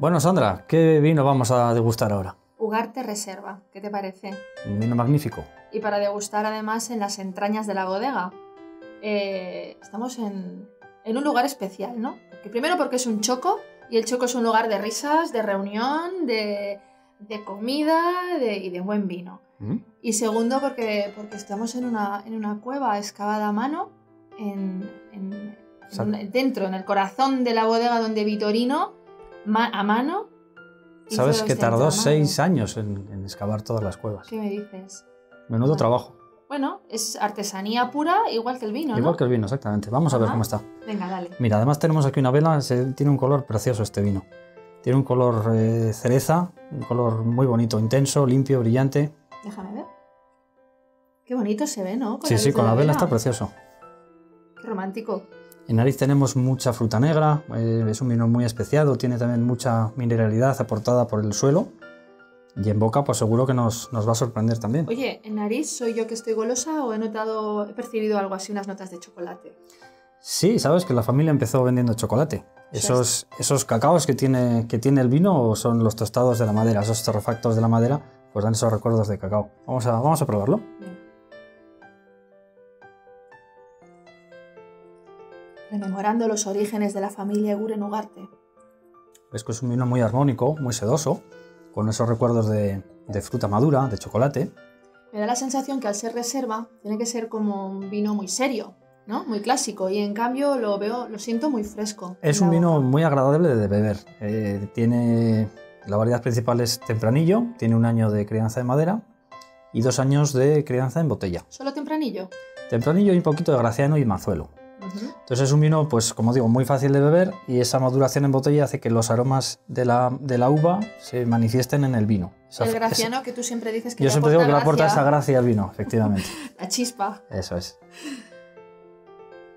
Bueno, Sandra, ¿qué vino vamos a degustar ahora? Ugarte Reserva, ¿qué te parece? Un vino magnífico. Y para degustar además en las entrañas de la bodega. Estamos en un lugar especial, ¿no? Primero porque es un choco, y el choco es un lugar de risas, de reunión, de comida y de buen vino. Y segundo porque estamos en una cueva excavada a mano, dentro, en el corazón de la bodega donde Vitorino, a mano... ¿Sabes que tardó 6 años en excavar todas las cuevas? ¿Qué me dices? Menudo trabajo. Bueno, es artesanía pura, igual que el vino, ¿no? Igual que el vino, exactamente. Vamos a ver cómo está. Venga, dale. Mira, además tenemos aquí una vela, tiene un color precioso este vino. Tiene un color cereza, un color muy bonito, intenso, limpio, brillante. Déjame ver. Qué bonito se ve, ¿no? Sí, con la vela está precioso. Qué romántico. En nariz tenemos mucha fruta negra, es un vino muy especiado, tiene también mucha mineralidad aportada por el suelo. Y en boca, pues seguro que nos va a sorprender también. Oye, ¿en nariz soy yo que estoy golosa o he percibido algo así, unas notas de chocolate? Sí, sabes que la familia empezó vendiendo chocolate. Esos cacaos que tiene el vino son los tostados de la madera, esos torrefactos de la madera, pues dan esos recuerdos de cacao. Vamos a probarlo. Bien. Rememorando los orígenes de la familia Eguren Ugarte. Es que es un vino muy armónico, muy sedoso, con esos recuerdos de fruta madura, de chocolate. Me da la sensación que al ser reserva tiene que ser como un vino muy serio, ¿no? Muy clásico, y en cambio lo siento muy fresco. Es un vino muy agradable de beber. La variedad principal es Tempranillo, tiene 1 año de crianza de madera y 2 años de crianza en botella. ¿Solo Tempranillo? Tempranillo y un poquito de Graciano y Mazuelo. Entonces es un vino, pues como digo, muy fácil de beber, y esa maduración en botella hace que los aromas de la uva se manifiesten en el vino. El Graciano que tú siempre dices que yo siempre digo que le aporta gracia. esa gracia al vino, efectivamente. La chispa. Eso es.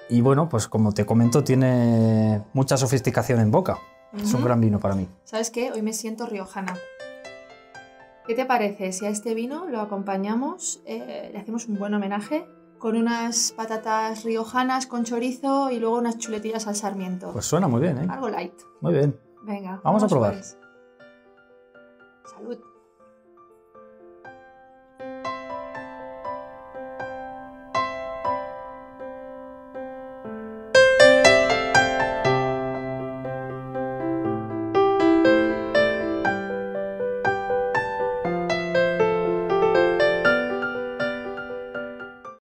Y bueno, pues como te comento, tiene mucha sofisticación en boca. Es un gran vino para mí. ¿Sabes qué? Hoy me siento riojana. ¿Qué te parece si a este vino lo acompañamos, le hacemos un buen homenaje con unas patatas riojanas con chorizo y luego unas chuletillas al sarmiento? Pues suena muy bien, ¿eh? Algo light. Muy bien. Venga, vamos a probar. Pues. Salud.